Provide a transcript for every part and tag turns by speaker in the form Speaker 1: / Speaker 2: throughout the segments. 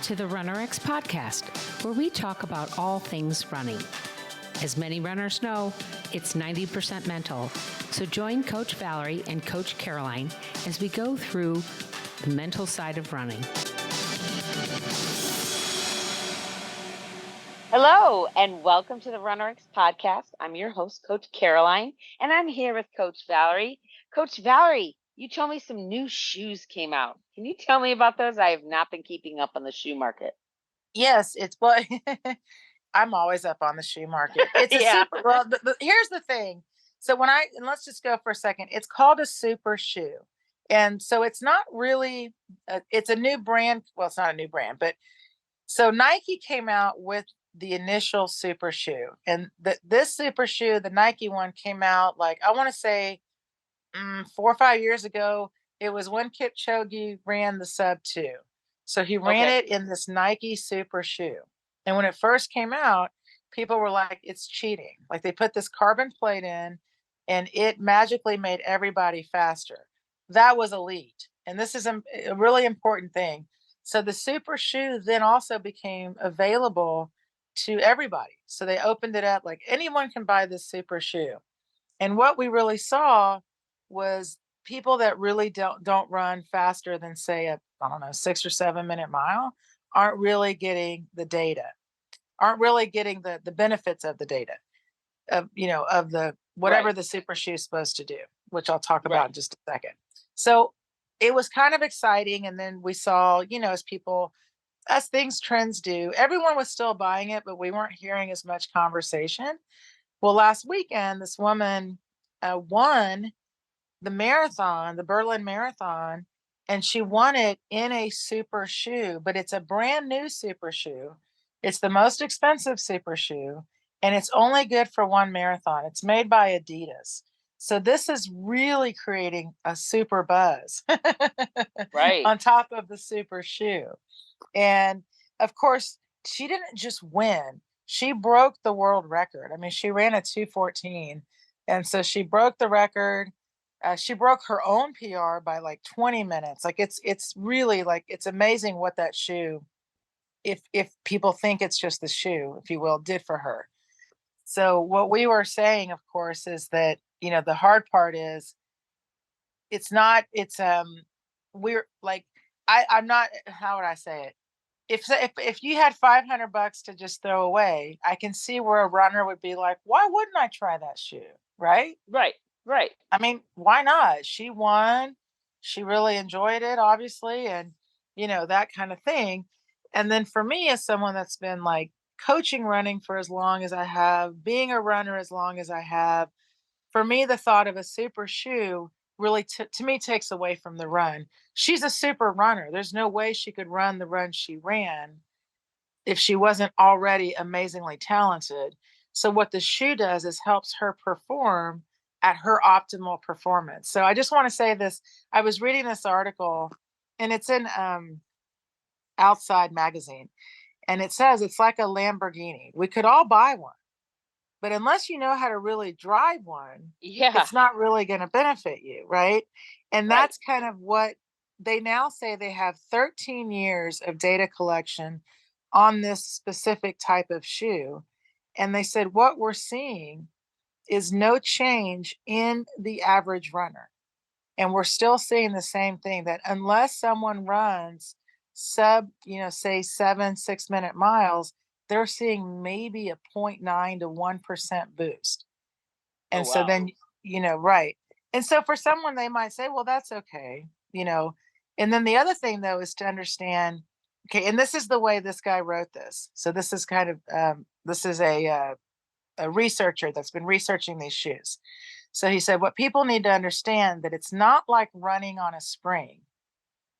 Speaker 1: to the RunnerX podcast, where we talk about all things running. As many runners know, it's 90% mental. So join Coach Valerie and Coach Caroline as we go through the mental side of running.
Speaker 2: Hello, and welcome to the RunnerX podcast. I'm your host, Coach Caroline, and I'm here with Coach Valerie. Coach Valerie, you told me some new shoes came out. Can you tell me about those? I have not been keeping up on the shoe market.
Speaker 3: Yes, I'm always up on the shoe market. It's a
Speaker 2: Yeah.
Speaker 3: super, well, here's the thing. So and let's just go for a second. It's called a super shoe. And so it's not really, it's a new brand. Well, it's not a new brand, but so Nike came out with the initial super shoe. And this super shoe, the Nike one, came out like, I want to say 4 or 5 years ago. It was when Kipchoge ran the sub 2. So he ran it in this Nike super shoe. And when it first came out, people were like, it's cheating. Like they put this carbon plate in and it magically made everybody faster. That was elite. And this is a really important thing. So the super shoe then also became available to everybody. So they opened it up like anyone can buy this super shoe. And what we really saw was people that really don't run faster than say a, I don't know, 6 or 7 minute mile aren't really getting the data, aren't really getting the benefits of the data of, of the whatever the super shoe is supposed to do, which I'll talk about in just a second. So it was kind of exciting. And then we saw, as things trends do, everyone was still buying it, but we weren't hearing as much conversation. Well, last weekend, this woman won the marathon, the Berlin Marathon, and she won it in a super shoe, but it's a brand new super shoe. It's the most expensive super shoe, and it's only good for one marathon. It's made by Adidas. So this is really creating a super buzz on top of the super shoe. And of course, she didn't just win. She broke the world record. I mean, she ran a 2:14. And so she broke the record. She broke her own PR by like 20 minutes. Like it's really like, it's amazing what that shoe, if people think it's just the shoe, if you will, did for her. So what we were saying, of course, is that, the hard part is we're like, I'm not, how would I say it? If you had $500 to just throw away, I can see where a runner would be like, why wouldn't I try that shoe? Right. I mean, why not? She won. She really enjoyed it, obviously. And, that kind of thing. And then for me, as someone that's been like coaching running for as long as I have, being a runner as long as I have, for me, the thought of a super shoe really to me takes away from the run. She's a super runner. There's no way she could run the run she ran if she wasn't already amazingly talented. So what the shoe does is helps her perform at her optimal performance. So I just want to say this. I was reading this article, and it's in Outside Magazine, and it says it's like a Lamborghini. We could all buy one, but unless you know how to really drive one, it's not really going to benefit you, right? And that's kind of what they now say. They have 13 years of data collection on this specific type of shoe. And they said what we're seeing is no change in the average runner. And we're still seeing the same thing, that unless someone runs sub, say 6 minute miles, they're seeing maybe a 0.9 to 1% boost. And so then, right. And so for someone, they might say, well, that's okay, And then the other thing, though, is to understand, okay, and this is the way this guy wrote this. So this is kind of, this is a researcher that's been researching these shoes. So he said, what people need to understand, that it's not like running on a spring,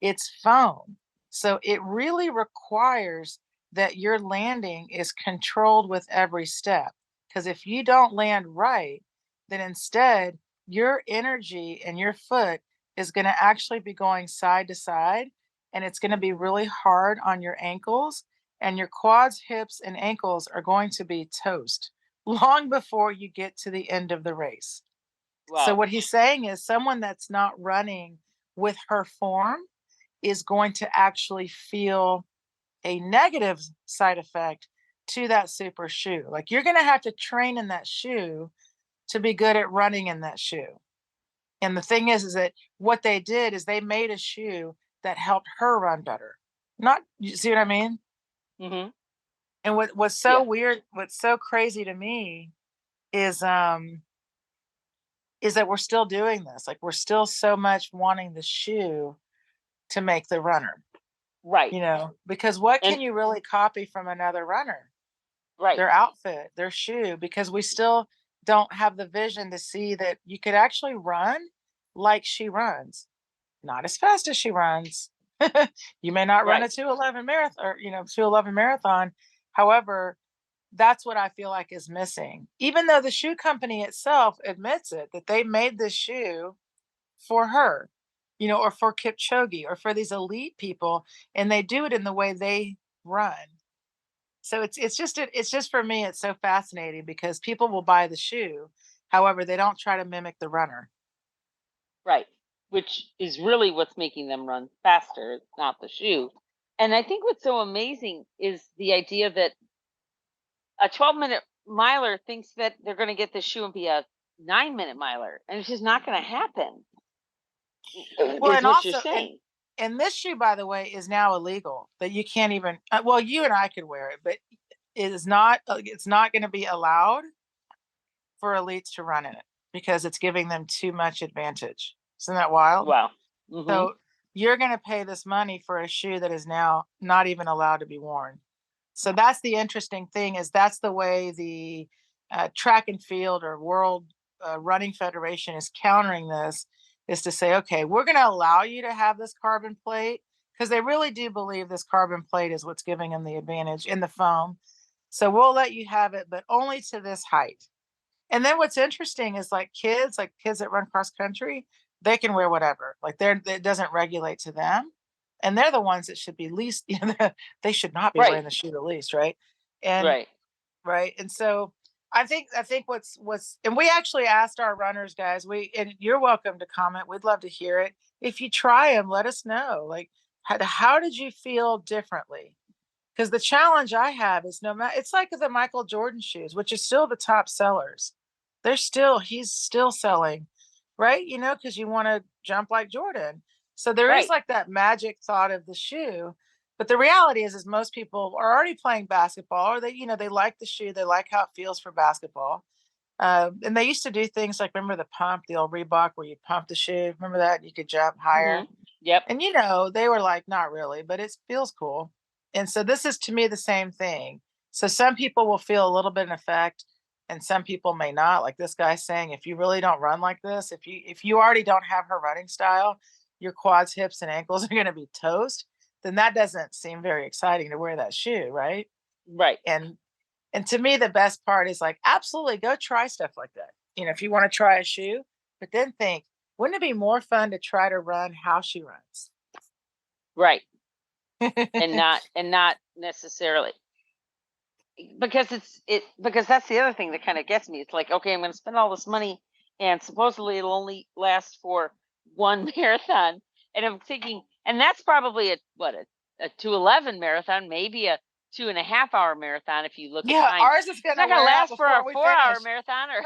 Speaker 3: it's foam. So it really requires that your landing is controlled with every step. Because if you don't land right, then instead your energy and your foot is going to actually be going side to side, and it's going to be really hard on your ankles, and your quads, hips, and ankles are going to be toast long before you get to the end of the race. Wow. So what he's saying is someone that's not running with her form is going to actually feel a negative side effect to that super shoe. Like you're going to have to train in that shoe to be good at running in that shoe. And the thing is that what they did is they made a shoe that helped her run better. Not, you see what I mean?
Speaker 2: Mm-hmm.
Speaker 3: And what's so weird, what's so crazy to me is that we're still doing this. Like we're still so much wanting the shoe to make the runner,
Speaker 2: Right.
Speaker 3: because what
Speaker 2: And
Speaker 3: can you really copy from another runner?
Speaker 2: right.
Speaker 3: Their outfit, their shoe, because we still don't have the vision to see that you could actually run like she runs, not as fast as she runs. You may not run
Speaker 2: Right.
Speaker 3: a 2:11 marathon or 2:11 marathon. However, that's what I feel like is missing. Even though the shoe company itself admits it, that they made this shoe for her, or for Kipchoge or for these elite people, and they do it in the way they run. So it's just for me, it's so fascinating because people will buy the shoe. However, they don't try to mimic the runner.
Speaker 2: Right. Which is really what's making them run faster, it's not the shoe. And I think what's so amazing is the idea that a 12-minute miler thinks that they're going to get the shoe and be a 9-minute miler, and it's just not going to happen.
Speaker 3: Well,
Speaker 2: Is
Speaker 3: and
Speaker 2: what you're
Speaker 3: also,
Speaker 2: saying.
Speaker 3: and this shoe, by the way, is now illegal. That you can't even. Well, you and I could wear it, but it is not. It's not going to be allowed for elites to run in it because it's giving them too much advantage. Isn't that wild?
Speaker 2: Wow. Mm-hmm.
Speaker 3: So you're going to pay this money for a shoe that is now not even allowed to be worn. So that's the interesting thing, is that's the way the track and field or World Running Federation is countering this, is to say, okay, we're going to allow you to have this carbon plate, because they really do believe this carbon plate is what's giving them the advantage in the foam. So we'll let you have it, but only to this height. And then what's interesting is like kids that run cross country, they can wear whatever. Like it doesn't regulate to them. And they're the ones that should be least, they should not be
Speaker 2: Right.
Speaker 3: wearing the shoe the least, right? And
Speaker 2: Right.
Speaker 3: right. And so I think what's and we actually asked our runners, guys, and you're welcome to comment. We'd love to hear it. If you try them, let us know. Like, how did you feel differently? Because the challenge I have is it's like the Michael Jordan shoes, which are still the top sellers. He's still selling, right? Because you want to jump like Jordan. So there is
Speaker 2: Right.
Speaker 3: like that magic thought of the shoe. But the reality is most people are already playing basketball, or they like the shoe. They like how it feels for basketball. And they used to do things like, remember the pump, the old Reebok where you pump the shoe? Remember that? You could jump higher.
Speaker 2: Mm-hmm. Yep.
Speaker 3: And they were like, not really, but it feels cool. And so this is to me the same thing. So some people will feel a little bit in effect and some people may not. Like this guy saying, if you really don't run like this, if you already don't have her running style, your quads, hips, and ankles are going to be toast, then that doesn't seem very exciting to wear that shoe, right?
Speaker 2: Right.
Speaker 3: And to me, the best part is like, absolutely go try stuff like that. If you want to try a shoe, but then think, wouldn't it be more fun to try to run how she runs?
Speaker 2: Right. and not necessarily, because because that's the other thing that kind of gets me. It's like, okay, I'm going to spend all this money and supposedly it'll only last for one marathon. And I'm thinking, and that's probably a 2:11 marathon, maybe a 2.5-hour marathon if you look at time.
Speaker 3: Ours is going to
Speaker 2: last for a
Speaker 3: we
Speaker 2: 4-hour
Speaker 3: finish.
Speaker 2: marathon, or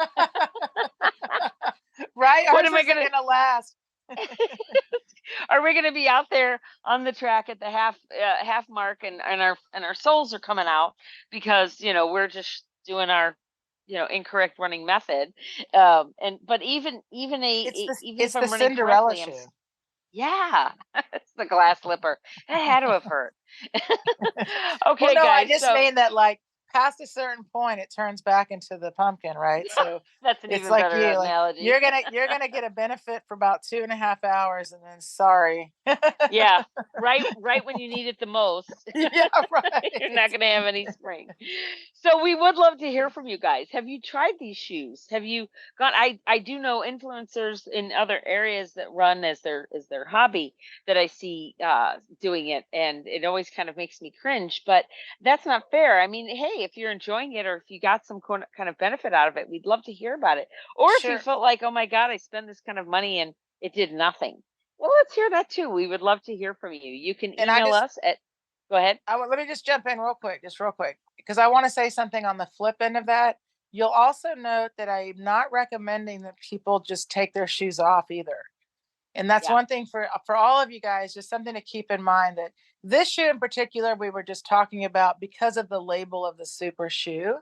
Speaker 3: right?
Speaker 2: What
Speaker 3: Ours
Speaker 2: am I
Speaker 3: isn't
Speaker 2: gonna-
Speaker 3: going to last.
Speaker 2: Are we going to be out there on the track at the half mark, and our souls are coming out because we're just doing our incorrect running method, but even
Speaker 3: It's
Speaker 2: if I'm
Speaker 3: the
Speaker 2: running
Speaker 3: Cinderella
Speaker 2: correctly,
Speaker 3: shoe.
Speaker 2: yeah, it's the glass slipper. It had to have hurt. Okay,
Speaker 3: Well, no,
Speaker 2: guys.
Speaker 3: I just mean that like past a certain point, it turns back into the pumpkin, right? So
Speaker 2: that's an
Speaker 3: it's
Speaker 2: even
Speaker 3: like
Speaker 2: better analogy.
Speaker 3: you're gonna get a benefit for about 2.5 hours, and then sorry.
Speaker 2: Yeah, right when you need it the most.
Speaker 3: Yeah, right.
Speaker 2: You're not going to have any spring. So we would love to hear from you guys. Have you tried these shoes? Have you gone? I do know influencers in other areas that run as their hobby that I see doing it, and it always kind of makes me cringe. But that's not fair. I mean, hey, if you're enjoying it or if you got some kind of benefit out of it, we'd love to hear about it. Or if you
Speaker 3: Sure.
Speaker 2: felt like, oh my God, I spend this kind of money and it did nothing. Well, let's hear that too. We would love to hear from you. You can email us at. Go ahead.
Speaker 3: Let me just jump in real quick, because I want to say something on the flip end of that. You'll also note that I'm not recommending that people just take their shoes off either. And that's
Speaker 2: Yeah.
Speaker 3: one thing for all of you guys, just something to keep in mind, that this shoe in particular, we were just talking about because of the label of the super shoe.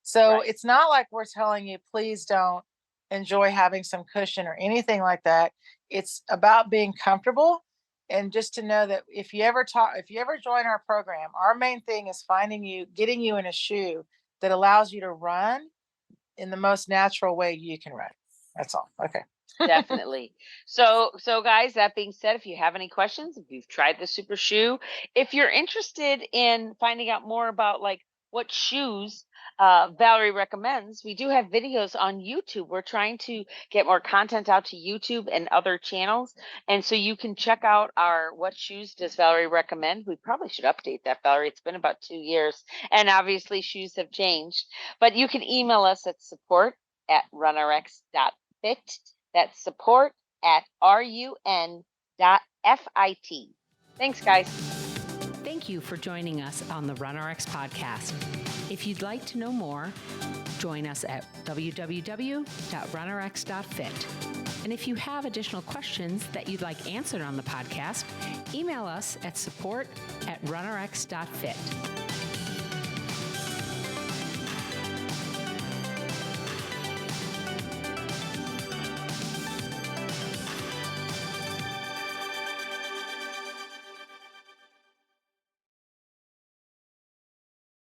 Speaker 3: So
Speaker 2: Right.
Speaker 3: it's not like we're telling you, please don't enjoy having some cushion or anything like that. It's about being comfortable. And just to know that if you ever join our program, our main thing is getting you in a shoe that allows you to run in the most natural way you can run. That's all. Okay.
Speaker 2: Definitely. So guys, that being said, if you have any questions, if you've tried the super shoe, if you're interested in finding out more about like what shoes Valerie recommends, we do have videos on YouTube. We're trying to get more content out to YouTube and other channels. And so you can check out our What Shoes Does Valerie Recommend? We probably should update that, Valerie. It's been about 2 years. And obviously shoes have changed. But you can email us at support@runrx.fit. That's support@run.fit. Thanks, guys.
Speaker 1: Thank you for joining us on the RunRx podcast. If you'd like to know more, join us at www.runrx.fit. And if you have additional questions that you'd like answered on the podcast, email us at support@runrx.fit.